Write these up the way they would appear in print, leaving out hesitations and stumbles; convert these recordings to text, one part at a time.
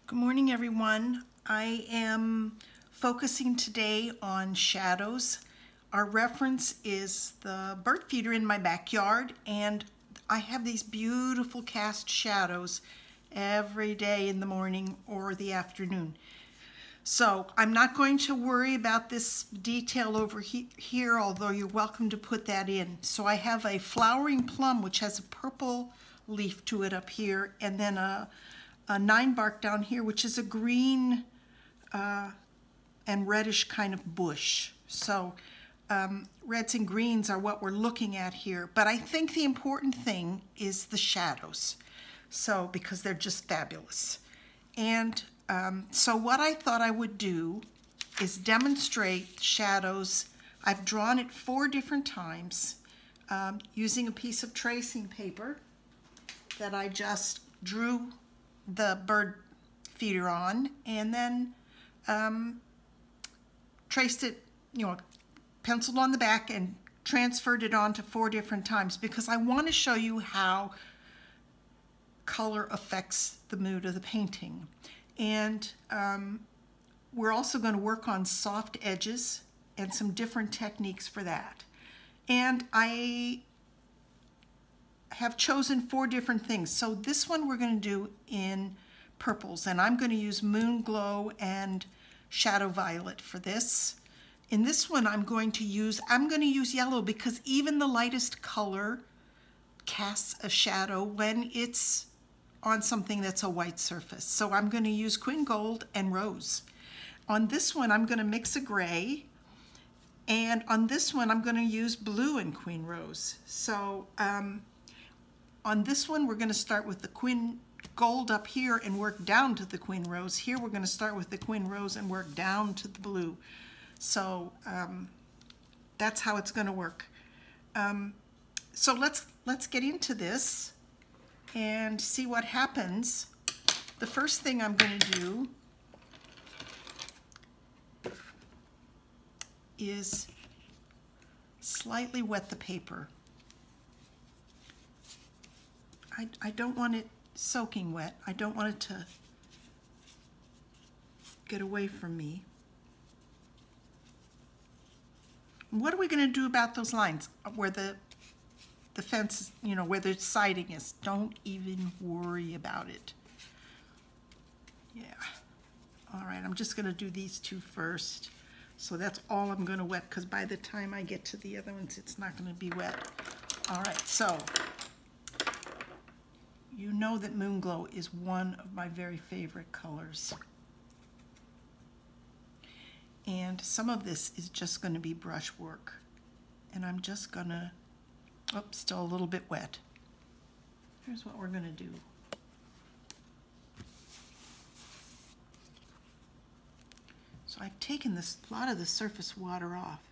Good morning, everyone. I am focusing today on shadows. Our reference is the bird feeder in my backyard, and I have these beautiful cast shadows every day in the morning or the afternoon. So I'm not going to worry about this detail over here, although you're welcome to put that in. So I have a flowering plum, which has a purple leaf to it up here, and then a 9-bark down here, which is a green and reddish kind of bush. So reds and greens are what we're looking at here. But I think the important thing is the shadows. So, because they're just fabulous. And so what I thought I would do is demonstrate shadows. I've drawn it 4 different times using a piece of tracing paper that I just drew the bird feeder on, and then traced it, penciled on the back and transferred it on to 4 different times because I want to show you how color affects the mood of the painting. And we're also going to work on soft edges and some different techniques for that. And I have chosen 4 different things. So this one we're going to do in purples, and I'm going to use Moon Glow and Shadow Violet for this. In this one I'm going to use yellow because even the lightest color casts a shadow when it's on something that's a white surface. So I'm going to use Quin Gold and Rose. On this one I'm going to mix a gray, and on this one I'm going to use blue and Quin Rose. So on this one, we're going to start with the Quin Gold up here and work down to the Quin Rose. Here, we're going to start with the Quin Rose and work down to the blue. So that's how it's going to work. So let's get into this and see what happens. The first thing I'm going to do is slightly wet the paper. I don't want it soaking wet. I don't want it to get away from me. What are we going to do about those lines where the fence is, where the siding is? Don't even worry about it. Yeah. All right, I'm just going to do these 2 first. So that's all I'm going to wet, because by the time I get to the other ones, it's not going to be wet. All right, so you know that Moon Glow is one of my very favorite colors. And some of this is just going to be brush work. And I'm just going to, still a little bit wet. Here's what we're going to do. So I've taken a lot of the surface water off.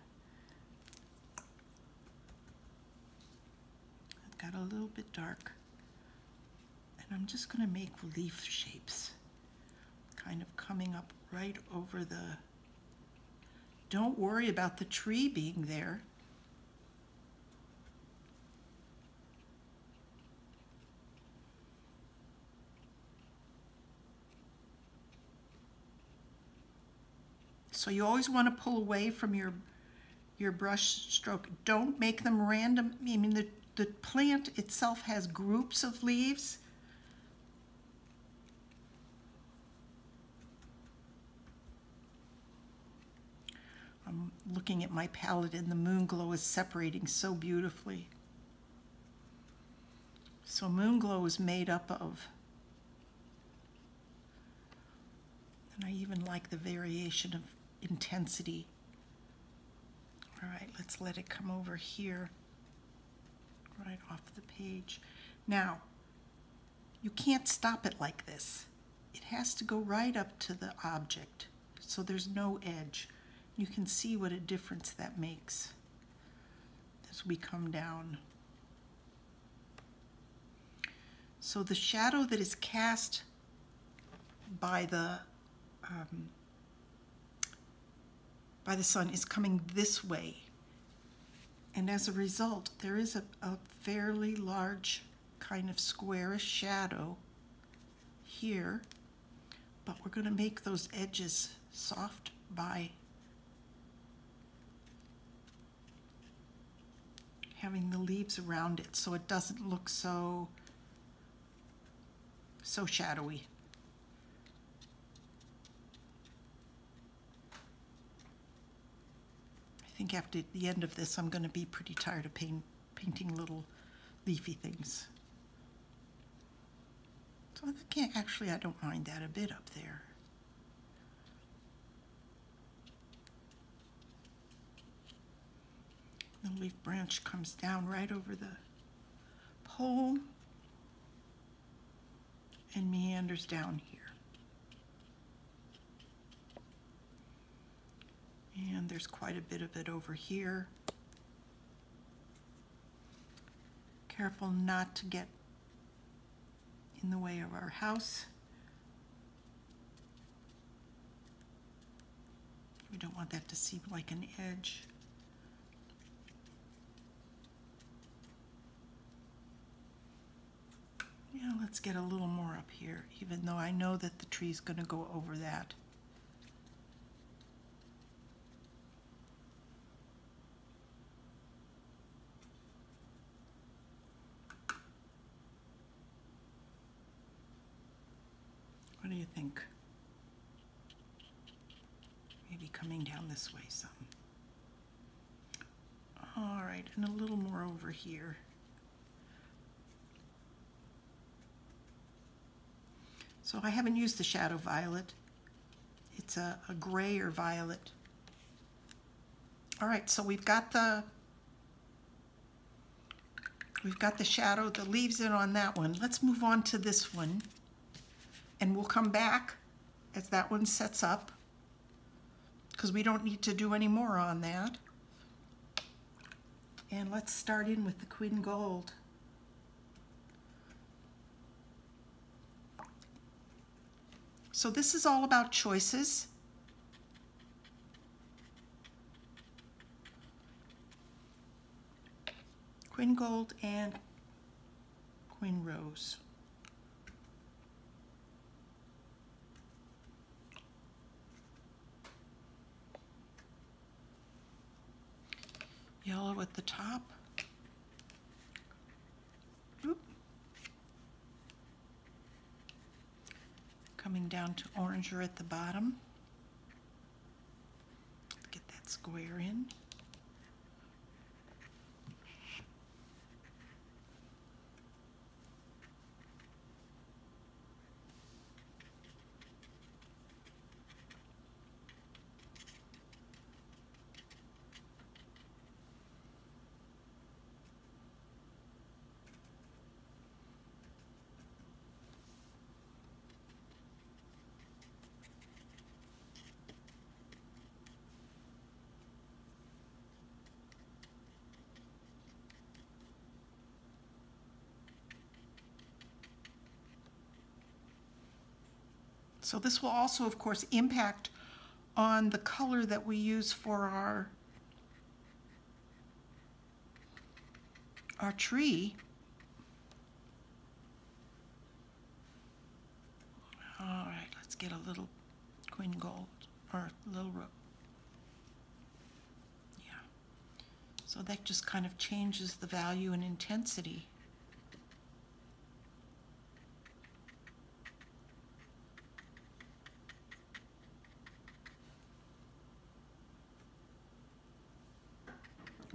I've got a little bit dark. And I'm just going to make leaf shapes, kind of coming up right over the... Don't worry about the tree being there. So you always want to pull away from your brush stroke. Don't make them random. I mean, the plant itself has groups of leaves. I'm looking at my palette, and the Moon Glow is separating so beautifully. So Moon Glow is made up of, and I even like the variation of intensity. All right, let's let it come over here, right off the page. Now, you can't stop it like this. It has to go right up to the object, so there's no edge. You can see what a difference that makes as we come down. So the shadow that is cast by the sun is coming this way. And as a result, there is a fairly large kind of squarish shadow here But we're going to make those edges soft by having the leaves around it so it doesn't look so shadowy. I think after the end of this I'm going to be pretty tired of painting little leafy things. So I don't mind that a bit up there. The leaf branch comes down right over the pole and meanders down here. And there's quite a bit of it over here. Careful not to get in the way of our house. We don't want that to seem like an edge. Yeah, let's get a little more up here, even though I know that the tree's going to go over that. What do you think? Maybe coming down this way some. All right, and a little more over here. So I haven't used the shadow violet. It's a gray or violet. All right, so we've got the shadow, the leaves in on that one. Let's move on to this one. And we'll come back as that one sets up, because we don't need to do any more on that. And let's start in with the Quin Gold. So this is all about choices. Quin Gold and Quin Rose. Yellow at the top. Oop. Coming down to oranger at the bottom. Get that square in. So this will also, of course, impact on the color that we use for our tree. All right, let's get a little Quin Gold, or little rook. Yeah. So that just kind of changes the value and intensity.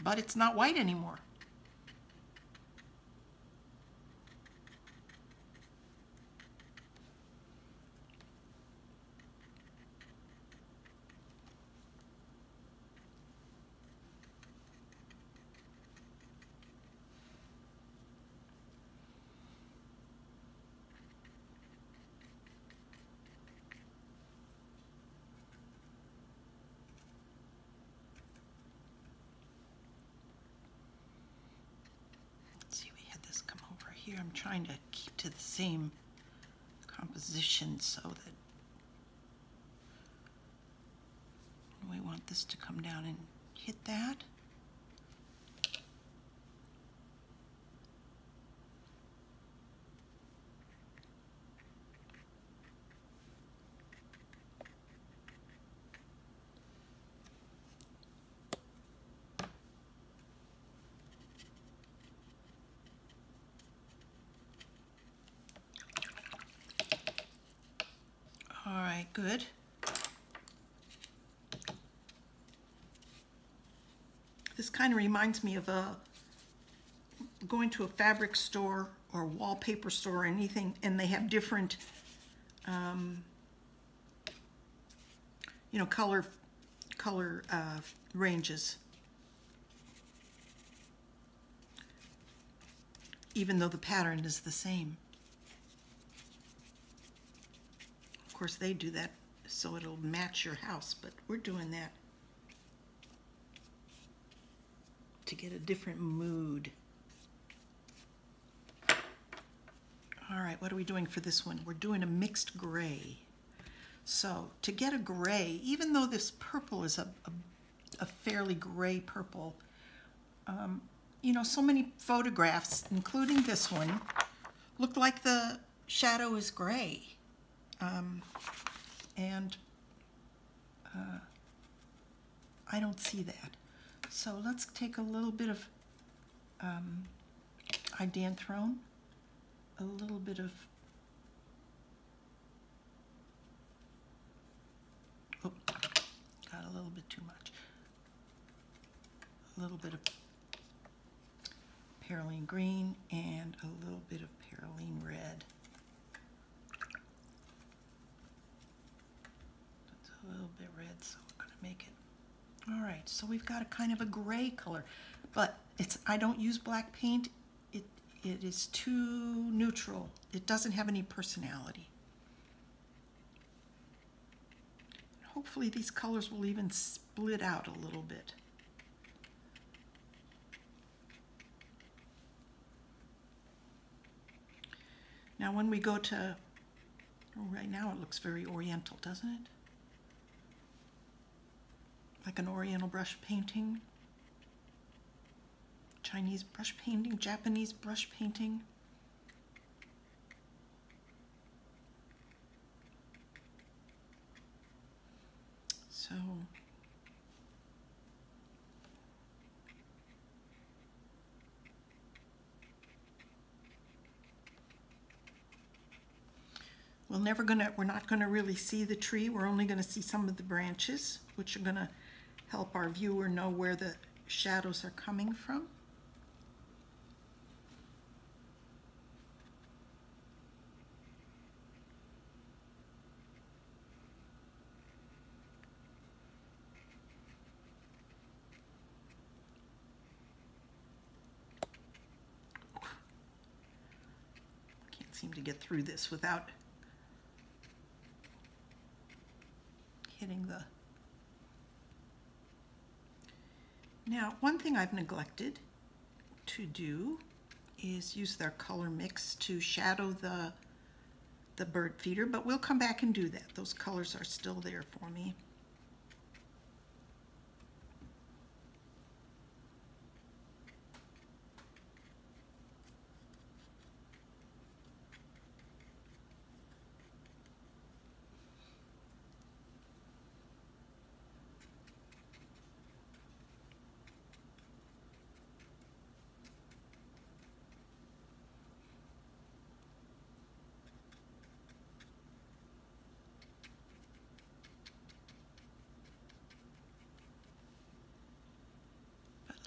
But it's not white anymore. I'm trying to keep to the same composition so that we want this to come down and hit that. All right, good. This kind of reminds me of going to a fabric store or wallpaper store or anything, and they have different, you know, color ranges. Even though the pattern is the same. Of course, they do that so it'll match your house, but we're doing that to get a different mood. All right, what are we doing for this one? We're doing a mixed gray. So to get a gray, even though this purple is a fairly gray purple, you know, so many photographs, including this one, look like the shadow is gray. And I don't see that. So let's take a little bit of idanthron, a little bit of, oh, got a little bit too much, a little bit of perylene green and a little bit of perylene red. It's a little bit red, so we're going to make it. All right, so we've got a kind of a gray color, but I don't use black paint. It is too neutral. It doesn't have any personality. Hopefully these colors will even split out a little bit. Now when we go to, oh, right now it looks very oriental, doesn't it? Like an oriental brush painting. Chinese brush painting, Japanese brush painting. So we're not gonna really see the tree. We're only gonna see some of the branches, which are gonna help our viewer know where the shadows are coming from. Can't seem to get through this without hitting the... Now, one thing I've neglected to do is use their color mix to shadow the bird feeder, but we'll come back and do that. Those colors are still there for me.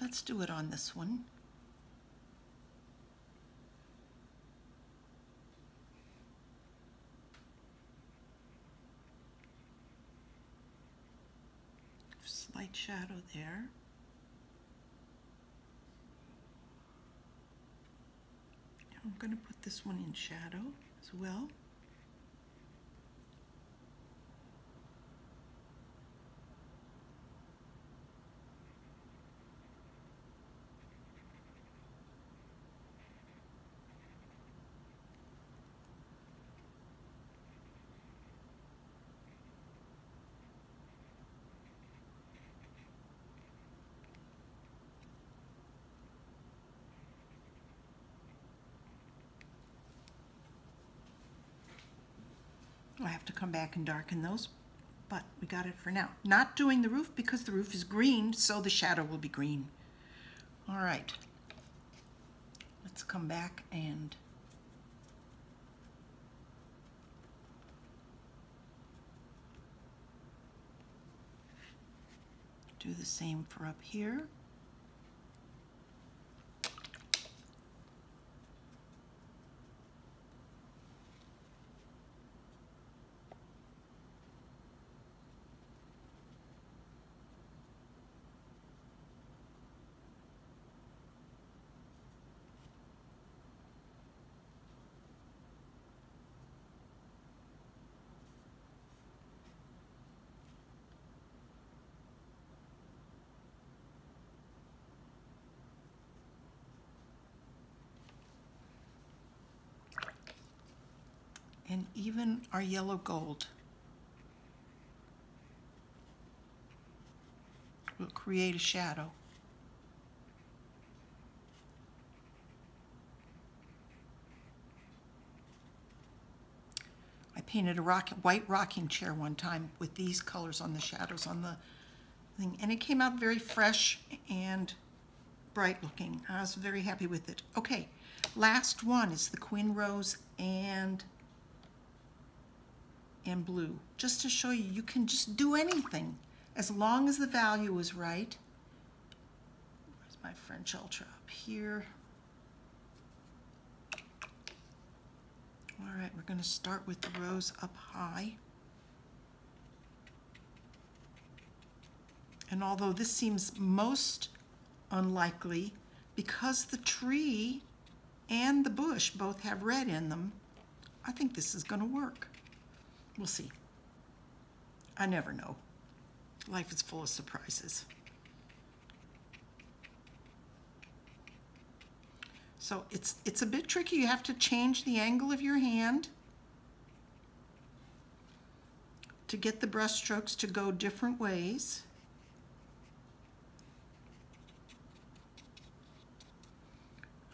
Let's do it on this one. Slight shadow there. I'm going to put this one in shadow as well. I have to come back and darken those, but we got it for now. Not doing the roof because the roof is green, so the shadow will be green. All right, let's come back and Do the same for up here. And even our yellow gold will create a shadow. I painted a white rocking chair one time with these colors on the shadows on the thing, and it came out very fresh and bright looking. I was very happy with it. Okay, last one is the Quin Rose and blue. Just to show you, you can just do anything as long as the value is right. Where's my French Ultra? Up here. All right, we're going to start with the rose up high. And although this seems most unlikely, because the tree and the bush both have red in them, I think this is going to work. We'll see. I never know. Life is full of surprises. So it's a bit tricky. You have to change the angle of your hand to get the brush strokes to go different ways.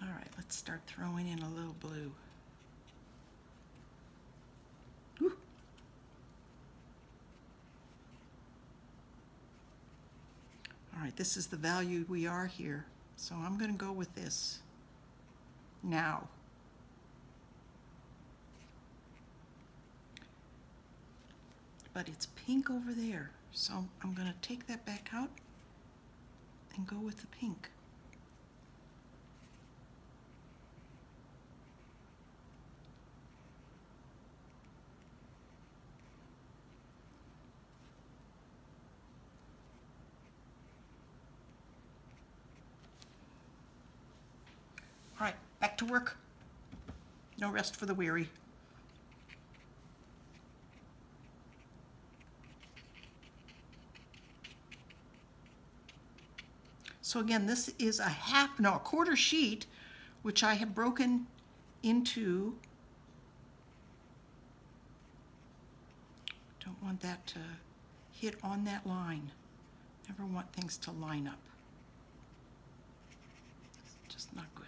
All right, let's start throwing in a little blue. Woo. All right, this is the value we are here. So I'm going to go with this now. But it's pink over there, so I'm going to take that back out and go with the pink. All right, back to work. No rest for the weary. So again, this is a quarter sheet, which I have broken into. Don't want that to hit on that line. Never want things to line up. It's just not good.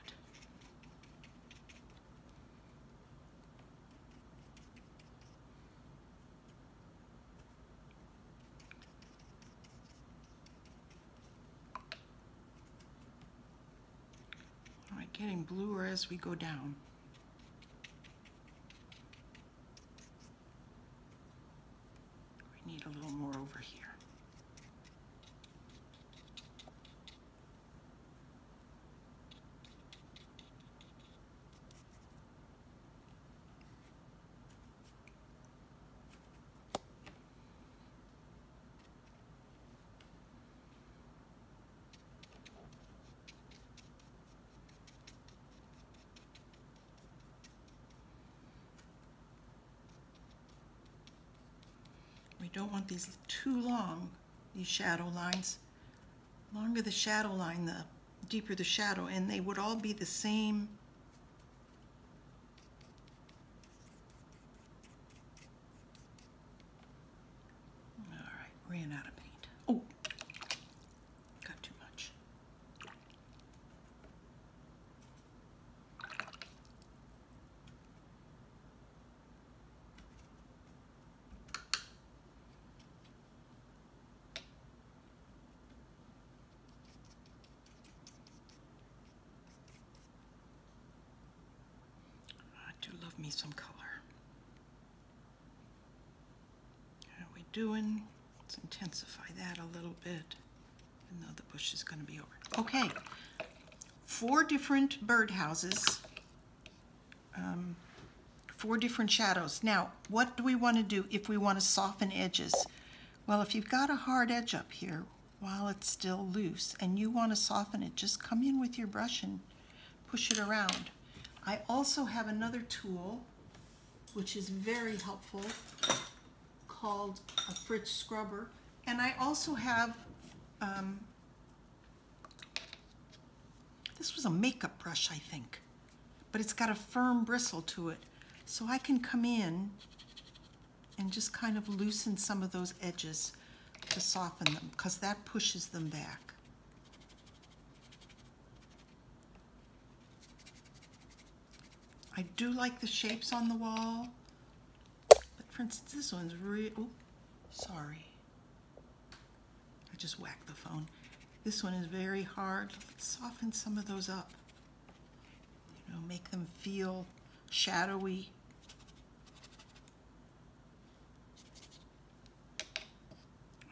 All right, getting bluer as we go down. We need a little more over here. We don't want these too long, these shadow lines. The longer the shadow line, the deeper the shadow, and they would all be the same. All right, ran out of paint. Oh, got too much. I do love me some color. How are we doing? Let's intensify that a little bit. even though the bush is going to be over. Okay, 4 different birdhouses, 4 different shadows. Now, what do we want to do if we want to soften edges? Well, if you've got a hard edge up here while it's still loose and you want to soften it, just come in with your brush and push it around. I also have another tool which is very helpful called a fridge scrubber, and I also have this was a makeup brush, I think, but it's got a firm bristle to it, so I can come in and just kind of loosen some of those edges to soften them, because that pushes them back. I do like the shapes on the wall, but for instance, this one's oh, sorry. I just whacked the phone. This one is very hard. Let's soften some of those up. You know, make them feel shadowy.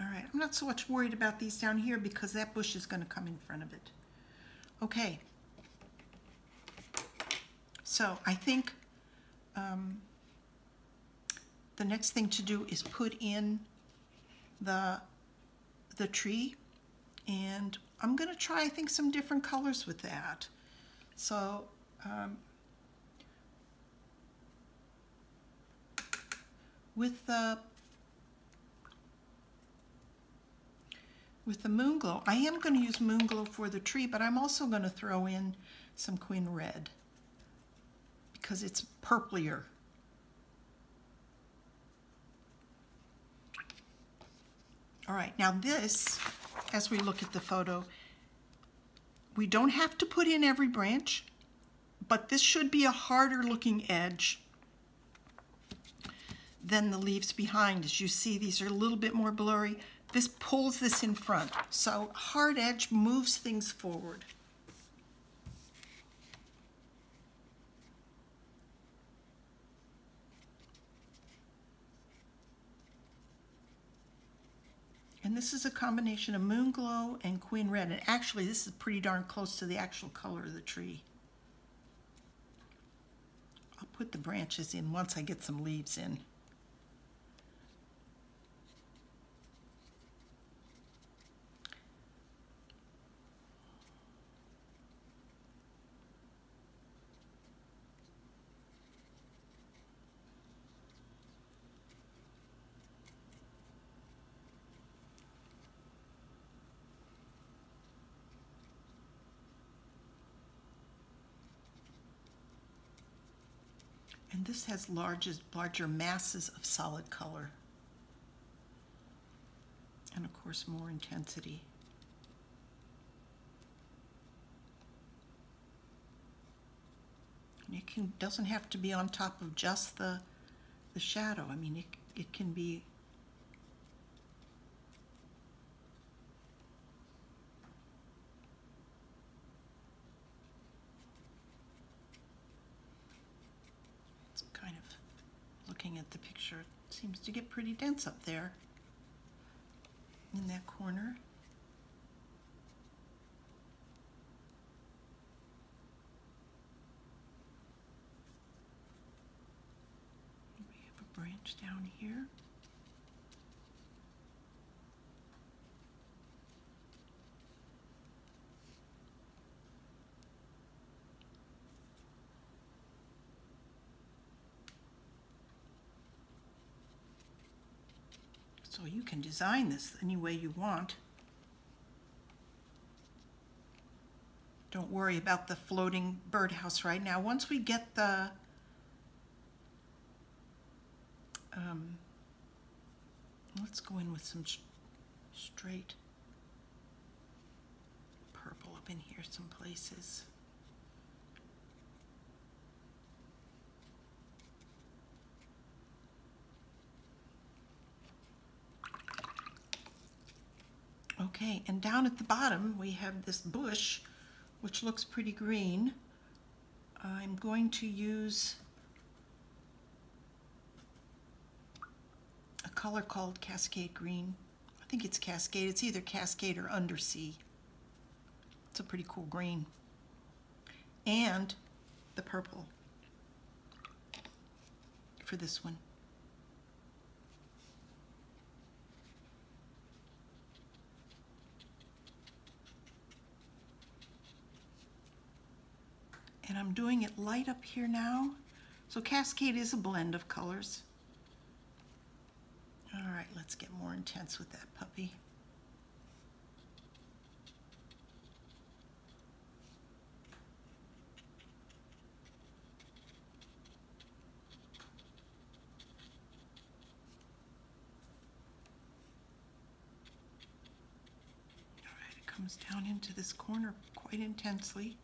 All right, I'm not so much worried about these down here because that bush is going to come in front of it. Okay. So I think the next thing to do is put in the tree, and I'm going to try, I think, some different colors with that. So with the moon glow, I am going to use moon glow for the tree, but I'm also going to throw in some Quin Red because it's purplier. All right, now this, as we look at the photo, we don't have to put in every branch, but this should be a harder looking edge than the leaves behind. As you see, these are a little bit more blurry. This pulls this in front, so hard edge moves things forward. And this is a combination of moon glow and Quin Red, and actually this is pretty darn close to the actual color of the tree. I'll put the branches in once I get some leaves in. And this has larger masses of solid color. And of course, more intensity. And it doesn't have to be on top of just the shadow. I mean, it can be looking at the picture, it seems to get pretty dense up there in that corner. We have a branch down here. So you can design this any way you want. Don't worry about the floating birdhouse right now. Once we get the let's go in with some straight purple up in here some places. Okay, and down at the bottom we have this bush, which looks pretty green. I'm going to use a color called Cascade Green. think it's Cascade. It's either Cascade or Undersea. It's a pretty cool green. And the purple for this one. And I'm doing it light up here now. So Cascade is a blend of colors. All right, let's get more intense with that puppy. All right, it comes down into this corner quite intensely.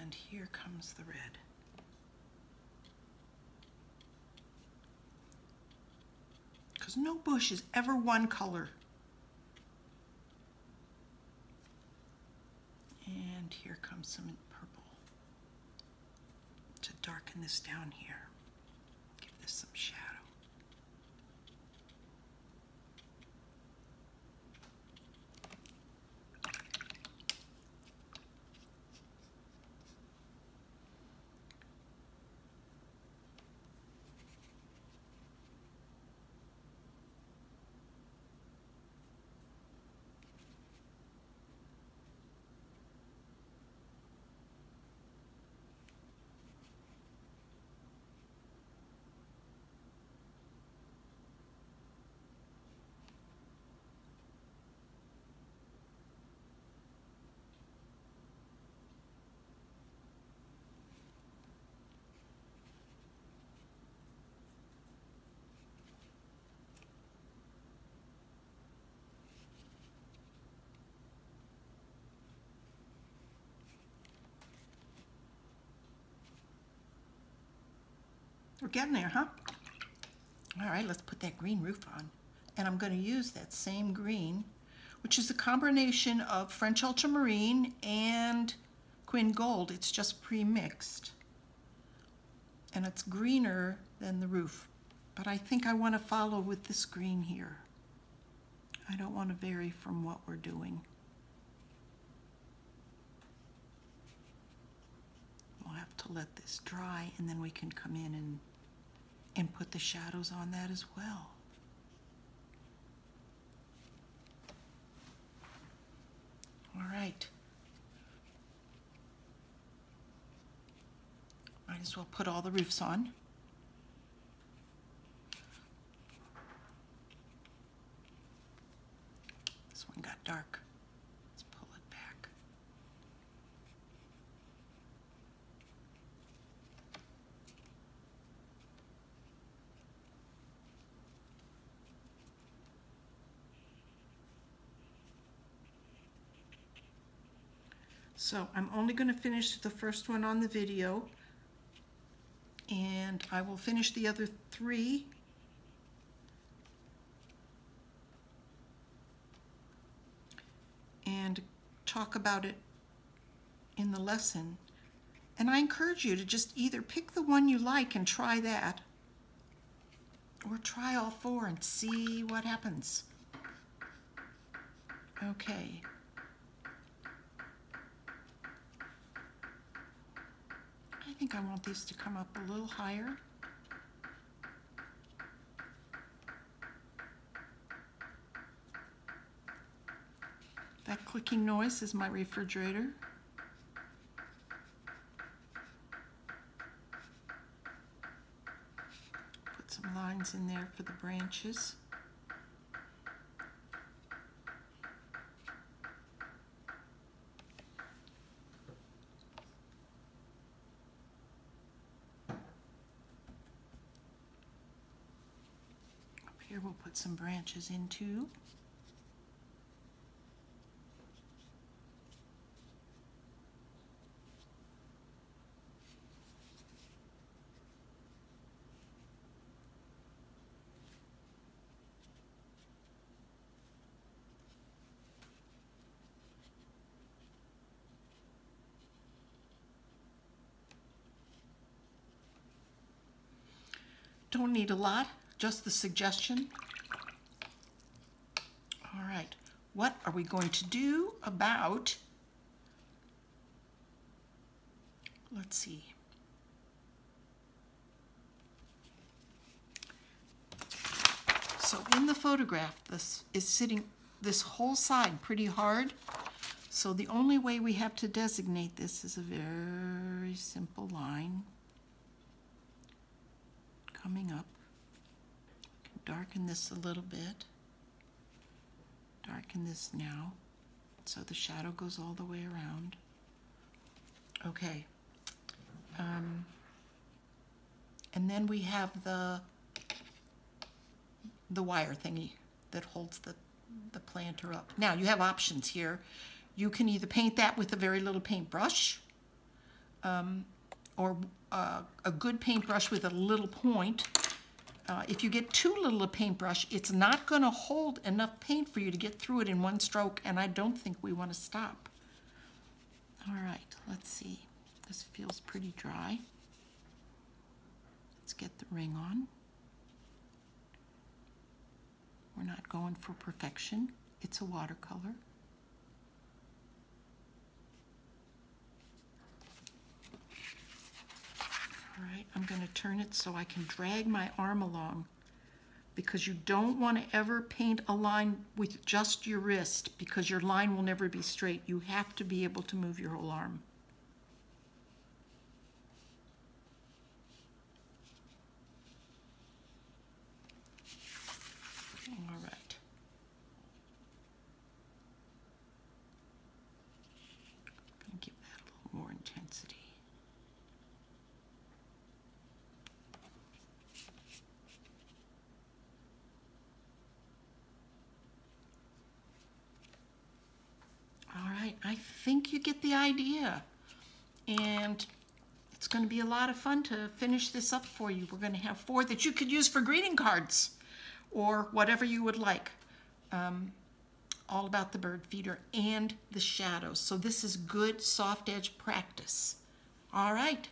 And here comes the red. Because no bush is ever one color. And here comes some purple to darken this down here. Give this some shadow. We're getting there, huh? All right, let's put that green roof on. And I'm going to use that same green, which is a combination of French Ultramarine and Quin Gold. It's just pre-mixed. And it's greener than the roof. But I think I want to follow with this green here. I don't want to vary from what we're doing. We'll have to let this dry, and then we can come in and put the shadows on that as well. All right. Might as well put all the roofs on. This one got dark. Let's pull it back. So I'm only going to finish the first one on the video, and I will finish the other 3 and talk about it in the lesson. And I encourage you to just either pick the one you like and try that, or try all 4 and see what happens. Okay. I think I want these to come up a little higher. That clicking noise is my refrigerator. Put some lines in there for the branches. Here we'll put some branches in too. Don't need a lot, just the suggestion. All right, what are we going to do about, let's see. So in the photograph, this is sitting this whole side pretty hard. So the only way we have to designate this is a very simple line coming up. Darken this a little bit. Darken this now, so the shadow goes all the way around. Okay. And then we have the wire thingy that holds the planter up. Now you have options here. You can either paint that with a very little paintbrush, or a good paintbrush with a little point. If you get too little a paintbrush, it's not going to hold enough paint for you to get through it in one stroke, and I don't think we want to stop. All right, let's see. This feels pretty dry. Let's get the ring on. We're not going for perfection. It's a watercolor. All right, I'm going to turn it so I can drag my arm along, because you don't want to ever paint a line with just your wrist, because your line will never be straight. You have to be able to move your whole arm. All right. I'm going to give that a little more intensity. I think you get the idea, and it's going to be a lot of fun to finish this up for you. We're going to have 4 that you could use for greeting cards or whatever you would like, all about the bird feeder and the shadows. So this is good soft edge practice. All right.